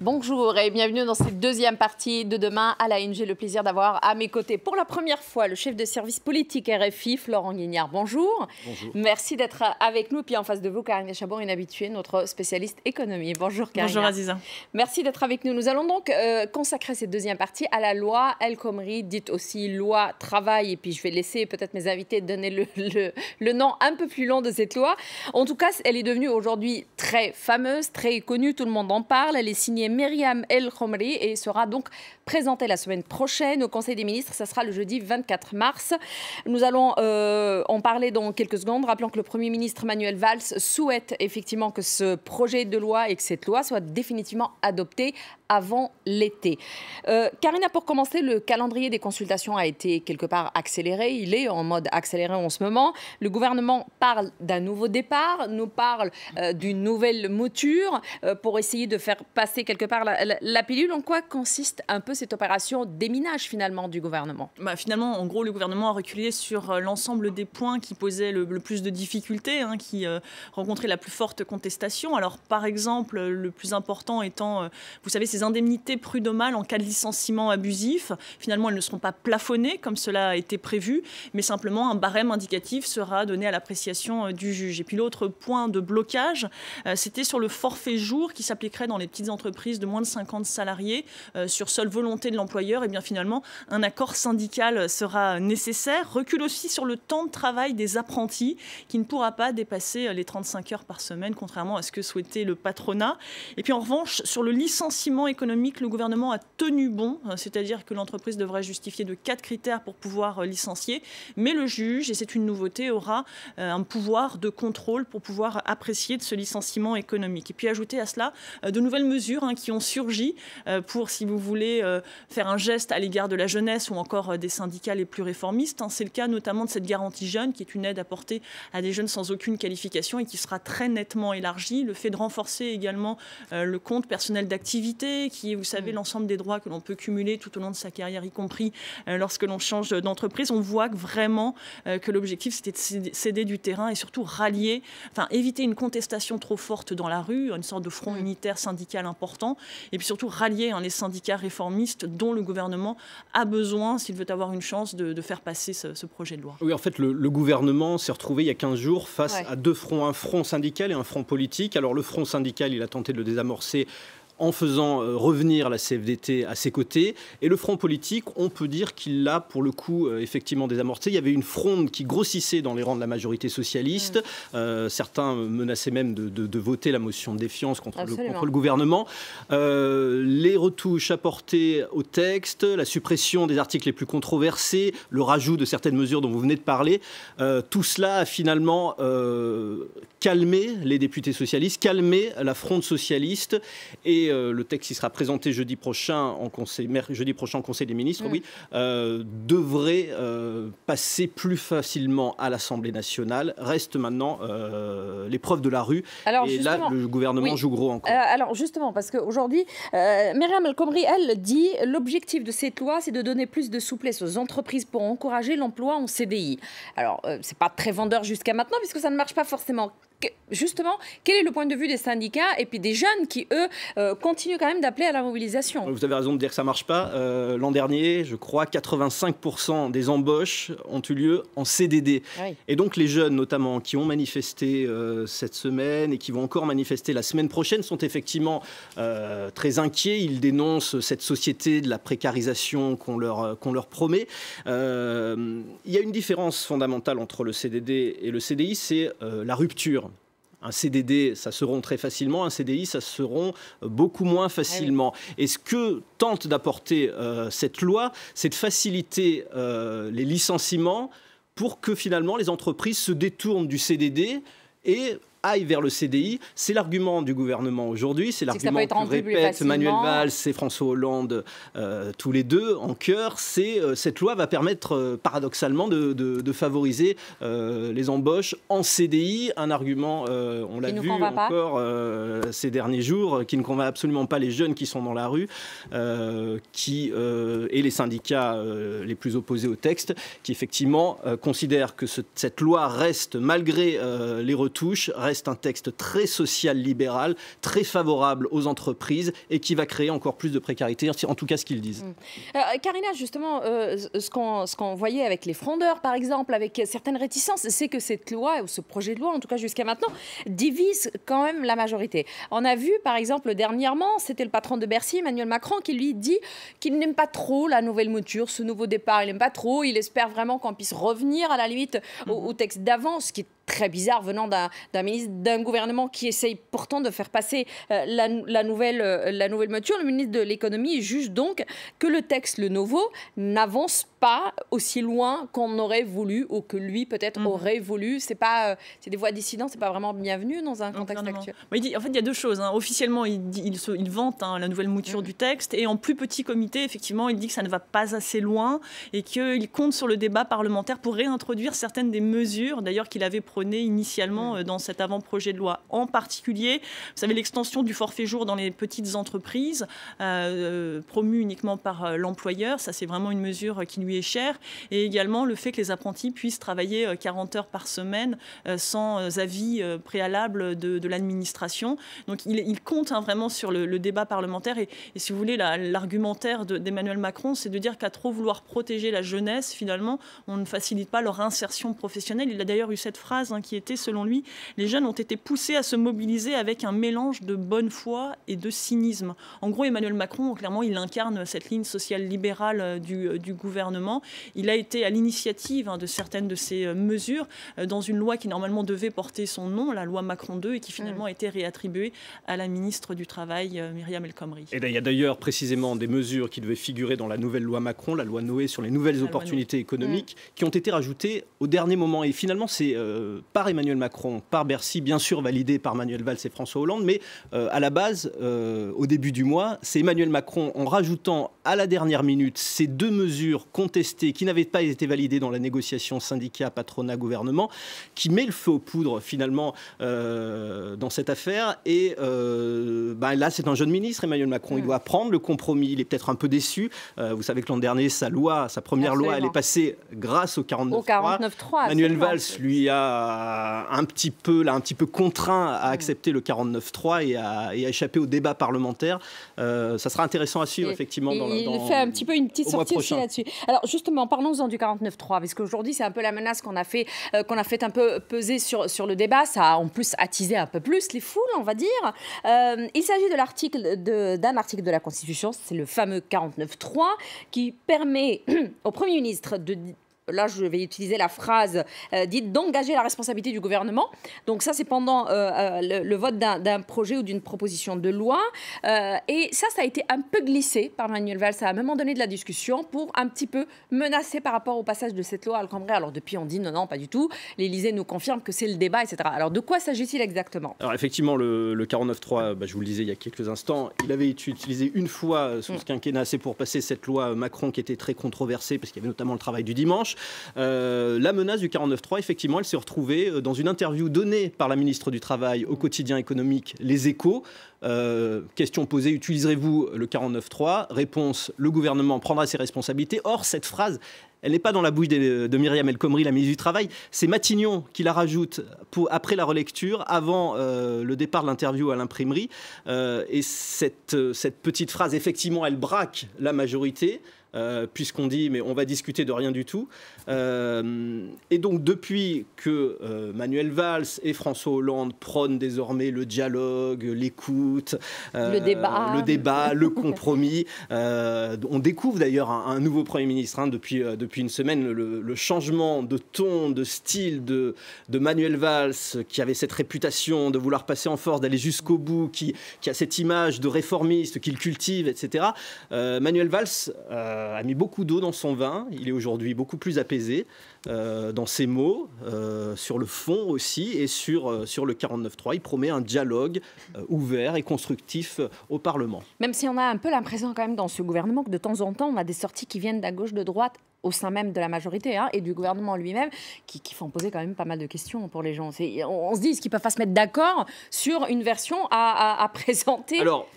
Bonjour et bienvenue dans cette deuxième partie de Demain à la Une. J'ai le plaisir d'avoir à mes côtés pour la première fois le chef de service politique RFI, Florent Guignard. Bonjour. Bonjour. Merci d'être avec nous. Puis en face de vous, Karine Chabot, une habituée, notre spécialiste économie. Bonjour Karine. Bonjour Aziza. Merci d'être avec nous. Nous allons donc consacrer cette deuxième partie à la loi El Khomri, dite aussi loi travail. Et puis je vais laisser peut-être mes invités donner le nom un peu plus long de cette loi. En tout cas, elle est devenue aujourd'hui très fameuse, très connue. Tout le monde en parle. Elle est signée Myriam El Khomri et sera donc présentée la semaine prochaine au Conseil des ministres. Ça sera le jeudi 24 mars. Nous allons en parler dans quelques secondes. Rappelons que le Premier ministre Manuel Valls souhaite effectivement que ce projet de loi et que cette loi soit définitivement adoptée avant l'été. Karina, pour commencer, le calendrier des consultations a été quelque part accéléré. Il est en mode accéléré en ce moment. Le gouvernement parle d'un nouveau départ, nous parle d'une nouvelle mouture pour essayer de faire passer quelque part la pilule. En quoi consiste un peu cette opération déminage finalement du gouvernement ? Finalement, en gros, le gouvernement a reculé sur l'ensemble des points qui posaient le plus de difficultés, qui rencontraient la plus forte contestation. Alors, par exemple, le plus important étant, vous savez, ces indemnités prud'homales en cas de licenciement abusif. Finalement, elles ne seront pas plafonnées comme cela a été prévu, mais simplement un barème indicatif sera donné à l'appréciation du juge. Et puis l'autre point de blocage, c'était sur le forfait jour qui s'appliquerait dans les petites entreprises de moins de 50 salariés sur seule volonté de l'employeur. Et bien finalement, un accord syndical sera nécessaire. Recul aussi sur le temps de travail des apprentis qui ne pourra pas dépasser les 35 heures par semaine, contrairement à ce que souhaitait le patronat. Et puis en revanche, sur le licenciement économique, le gouvernement a tenu bon, c'est-à-dire que l'entreprise devrait justifier de 4 critères pour pouvoir licencier, mais le juge, et c'est une nouveauté, aura un pouvoir de contrôle pour pouvoir apprécier de ce licenciement économique. Et puis ajouter à cela de nouvelles mesures qui ont surgi pour, si vous voulez, faire un geste à l'égard de la jeunesse ou encore des syndicats les plus réformistes. C'est le cas notamment de cette garantie jeune, qui est une aide apportée à des jeunes sans aucune qualification et qui sera très nettement élargie. Le fait de renforcer également le compte personnel d'activité, qui est, vous savez, l'ensemble des droits que l'on peut cumuler tout au long de sa carrière, y compris lorsque l'on change d'entreprise. On voit que vraiment que l'objectif, c'était de céder du terrain et surtout rallier, éviter une contestation trop forte dans la rue, une sorte de front unitaire syndical important, et puis surtout rallier les syndicats réformistes dont le gouvernement a besoin s'il veut avoir une chance de faire passer ce projet de loi. Oui, en fait, le gouvernement s'est retrouvé il y a 15 jours face à deux fronts, un front syndical et un front politique. Alors le front syndical, il a tenté de le désamorcer en faisant revenir la CFDT à ses côtés. Et le front politique, on peut dire qu'il l'a, pour le coup, effectivement désamorcé. Il y avait une fronde qui grossissait dans les rangs de la majorité socialiste. Certains menaçaient même de voter la motion de défiance contre le gouvernement. Les retouches apportées au texte, la suppression des articles les plus controversés, le rajout de certaines mesures dont vous venez de parler, tout cela a finalement calmé les députés socialistes, calmé la fronde socialiste. Et le texte qui sera présenté jeudi prochain en Conseil des ministres, devrait passer plus facilement à l'Assemblée nationale. Reste maintenant l'épreuve de la rue. Alors, et là, le gouvernement joue gros encore. Alors justement, parce qu'aujourd'hui, Myriam El Khomri, elle dit l'objectif de cette loi, c'est de donner plus de souplesse aux entreprises pour encourager l'emploi en CDI. Alors, c'est pas très vendeur jusqu'à maintenant, puisque ça ne marche pas forcément. Justement, quel est le point de vue des syndicats et puis des jeunes qui, eux, continuent quand même d'appeler à la mobilisation ? Vous avez raison de dire que ça ne marche pas. L'an dernier, je crois, 85% des embauches ont eu lieu en CDD. Oui. Et donc les jeunes, notamment, qui ont manifesté cette semaine et qui vont encore manifester la semaine prochaine, sont effectivement très inquiets. Ils dénoncent cette société de la précarisation qu'on leur promet. Il y a une différence fondamentale entre le CDD et le CDI, c'est la rupture. Un CDD, ça se rompt très facilement. Un CDI, ça se rompt beaucoup moins facilement. Et ce que tente d'apporter cette loi, c'est de faciliter les licenciements pour que finalement les entreprises se détournent du CDD et aille vers le CDI. C'est l'argument du gouvernement aujourd'hui, c'est l'argument que répètent Manuel Valls et François Hollande tous les deux en chœur. Cette loi va permettre paradoxalement de favoriser les embauches en CDI, un argument, on l'a vu encore ces derniers jours, qui ne convainc absolument pas les jeunes qui sont dans la rue et les syndicats les plus opposés au texte, qui effectivement considèrent que cette loi reste, malgré les retouches, reste un texte très social-libéral, très favorable aux entreprises et qui va créer encore plus de précarité, en tout cas ce qu'ils disent. Karina, justement, ce qu'on voyait avec les frondeurs, par exemple, avec certaines réticences, c'est que cette loi, ou ce projet de loi, en tout cas jusqu'à maintenant, divise quand même la majorité. On a vu, par exemple, dernièrement, c'était le patron de Bercy, Emmanuel Macron, qui lui dit qu'il n'aime pas trop la nouvelle mouture, ce nouveau départ, il n'aime pas trop, il espère vraiment qu'on puisse revenir à la limite au texte d'avant, ce qui est très bizarre venant d'un ministre, d'un gouvernement qui essaye pourtant de faire passer la nouvelle mouture. Le ministre de l'économie juge donc que le texte, le nouveau, n'avance pas aussi loin qu'on aurait voulu ou que lui peut-être aurait voulu. C'est des voix dissidentes, c'est pas vraiment bienvenu dans un contexte actuel. Il dit, en fait, il y a deux choses. Officiellement, il vante la nouvelle mouture du texte, et en plus petit comité, effectivement, il dit que ça ne va pas assez loin et qu'il compte sur le débat parlementaire pour réintroduire certaines des mesures, d'ailleurs, qu'il avait prônées initialement dans cet avant-projet de loi. En particulier, vous savez, l'extension du forfait jour dans les petites entreprises, promue uniquement par l'employeur, ça c'est vraiment une mesure qui lui est chère, et également le fait que les apprentis puissent travailler 40 heures par semaine sans avis préalable de l'administration. Donc il compte vraiment sur le débat parlementaire, et si vous voulez, l'argumentaire d'Emmanuel Macron, c'est de dire qu'à trop vouloir protéger la jeunesse, finalement, on ne facilite pas leur insertion professionnelle. Il a d'ailleurs eu cette phrase qui était, selon lui, les jeunes ont été poussés à se mobiliser avec un mélange de bonne foi et de cynisme. En gros, Emmanuel Macron, clairement, il incarne cette ligne sociale libérale du gouvernement. Il a été à l'initiative de certaines de ces mesures dans une loi qui normalement devait porter son nom, la loi Macron 2, et qui finalement a été réattribuée à la ministre du Travail, Myriam El Khomri. Et il y a d'ailleurs précisément des mesures qui devaient figurer dans la nouvelle loi Macron, la loi Noé sur les nouvelles opportunités économiques, qui ont été rajoutées au dernier moment. Et finalement, c'est par Emmanuel Macron, par Bercy, bien sûr validé par Manuel Valls et François Hollande, mais à la base, au début du mois, c'est Emmanuel Macron, en rajoutant à la dernière minute ces deux mesures contestées qui n'avaient pas été validées dans la négociation syndicat, patronat, gouvernement, qui met le feu aux poudres finalement dans cette affaire. Et là, c'est un jeune ministre, Emmanuel Macron, il doit prendre le compromis, il est peut-être un peu déçu. Vous savez que l'an dernier, sa première loi, elle est passée grâce au 49.3. Manuel Valls, lui, a un petit peu contraint à accepter le 49.3 et à échapper au débat parlementaire. Ça sera intéressant à suivre, effectivement. Il fait un petit peu une petite sortie aussi là-dessus. Alors justement, parlons-en du 49.3, parce qu'aujourd'hui, c'est un peu la menace qu'on a fait un peu peser sur le débat. Ça a en plus attisé un peu plus les foules, on va dire. Il s'agit d'un article de la Constitution, c'est le fameux 49.3, qui permet au Premier ministre de... Là, je vais utiliser la phrase dite d'engager la responsabilité du gouvernement. Donc ça, c'est pendant le vote d'un projet ou d'une proposition de loi. Et ça a été un peu glissé par Manuel Valls à un moment donné de la discussion pour un petit peu menacer par rapport au passage de cette loi à Al-Khomri. Alors depuis, on dit non, pas du tout. L'Élysée nous confirme que c'est le débat, etc. Alors de quoi s'agit-il exactement ? Alors effectivement, le 49.3, je vous le disais il y a quelques instants, il avait été utilisé une fois sous ce quinquennat, c'est pour passer cette loi Macron qui était très controversée parce qu'il y avait notamment le travail du dimanche. La menace du 49.3, effectivement, elle s'est retrouvée dans une interview donnée par la ministre du Travail au quotidien économique Les Échos. Question posée, utiliserez-vous le 49.3 ? Réponse, le gouvernement prendra ses responsabilités. Or, cette phrase, elle n'est pas dans la bouche de Myriam El Khomri, la ministre du Travail. C'est Matignon qui la rajoute après la relecture, avant le départ de l'interview à l'imprimerie. Et cette petite phrase, effectivement, elle braque la majorité. Puisqu'on dit mais on va discuter de rien du tout. Et donc depuis que Manuel Valls et François Hollande prônent désormais le dialogue, l'écoute, le débat, le compromis, on découvre d'ailleurs un nouveau Premier ministre depuis une semaine, le changement de ton, de style de Manuel Valls, qui avait cette réputation de vouloir passer en force, d'aller jusqu'au bout, qui a cette image de réformiste qu'il cultive, etc. Manuel Valls a mis beaucoup d'eau dans son vin. Il est aujourd'hui beaucoup plus apaisé dans ses mots, sur le fond aussi, et sur le 49.3. Il promet un dialogue ouvert et constructif au Parlement. Même si on a un peu l'impression quand même dans ce gouvernement que de temps en temps, on a des sorties qui viennent de gauche, de droite, au sein même de la majorité et du gouvernement lui-même, qui font poser quand même pas mal de questions pour les gens. On se dit, est-ce qu'ils ne peuvent pas se mettre d'accord sur une version à présenter ? Alors,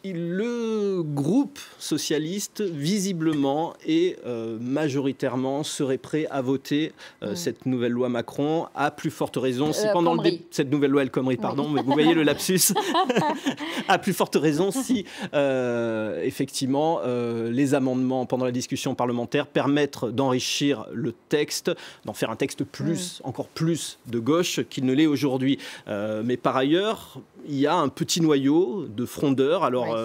Le groupe socialiste, visiblement et majoritairement, serait prêt à voter cette nouvelle loi Macron, à plus forte raison si pendant cette nouvelle loi El Khomri, pardon, mais vous voyez le lapsus, à plus forte raison si effectivement les amendements pendant la discussion parlementaire permettent d'enrichir le texte, d'en faire un texte encore plus de gauche qu'il ne l'est aujourd'hui. Mais par ailleurs, il y a un petit noyau de frondeurs. Alors,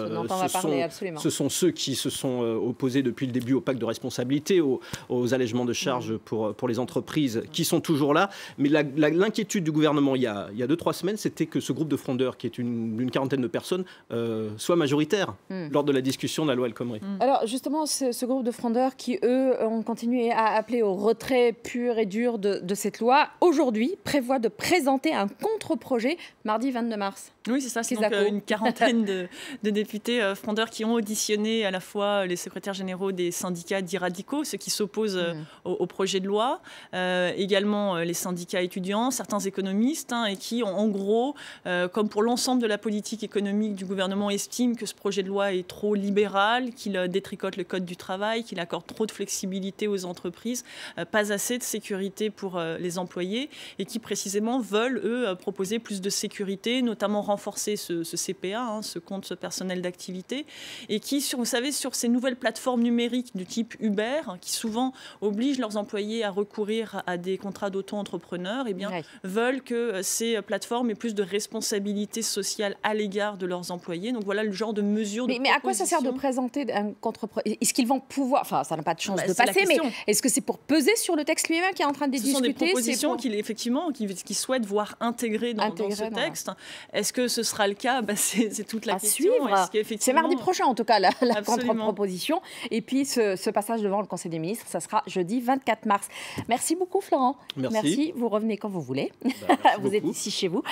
ce sont ceux qui se sont opposés depuis le début au pacte de responsabilité, aux allègements de charges pour les entreprises, qui sont toujours là. Mais l'inquiétude du gouvernement, il y a 2-3 semaines, c'était que ce groupe de frondeurs, qui est d'une quarantaine de personnes, soit majoritaire lors de la discussion de la loi El Khomri. Alors, justement, ce groupe de frondeurs qui, eux, ont continué à appeler au retrait pur et dur de cette loi, aujourd'hui, prévoit de présenter un contre-projet mardi 22 mars. Oui, c'est ça. C'est donc une quarantaine de députés frondeurs qui ont auditionné à la fois les secrétaires généraux des syndicats dits radicaux, ceux qui s'opposent au projet de loi, également les syndicats étudiants, certains économistes, et qui, en gros, comme pour l'ensemble de la politique économique du gouvernement, estiment que ce projet de loi est trop libéral, qu'il détricote le code du travail, qu'il accorde trop de flexibilité aux entreprises, pas assez de sécurité pour les employés, et qui précisément veulent, eux, proposer plus de sécurité, notamment renforcer ce CPA, ce compte personnel d'activité, et qui, vous savez, sur ces nouvelles plateformes numériques du type Uber, qui souvent obligent leurs employés à recourir à des contrats d'auto-entrepreneurs, veulent que ces plateformes aient plus de responsabilité sociale à l'égard de leurs employés. Donc voilà le genre de mesures de mais à quoi ça sert de présenter un contre-projet? Est-ce qu'ils vont pouvoir... Enfin, ça n'a pas de chance de passer, mais est-ce que c'est pour peser sur le texte lui-même qui est en train de discuter? Ce sont des propositions qu'ils souhaitent voir intégrées dans ce texte. Est-ce que ce sera le cas? C'est toute la question. C'est mardi prochain, en tout cas, la contre-proposition. Et puis, ce passage devant le Conseil des ministres, ça sera jeudi 24 mars. Merci beaucoup, Florent. Merci. Vous revenez quand vous voulez. Vous êtes ici chez vous.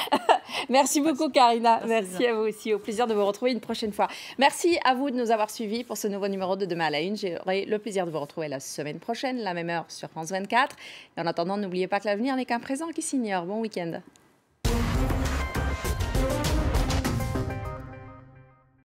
Merci beaucoup, Karina. Merci à vous aussi. Au plaisir de vous retrouver une prochaine fois. Merci à vous de nous avoir suivis pour ce nouveau numéro de Demain à la Une. J'aurai le plaisir de vous retrouver la semaine prochaine, la même heure sur France 24. Et en attendant, n'oubliez pas que l'avenir n'est qu'un présent qui s'ignore. Bon week-end.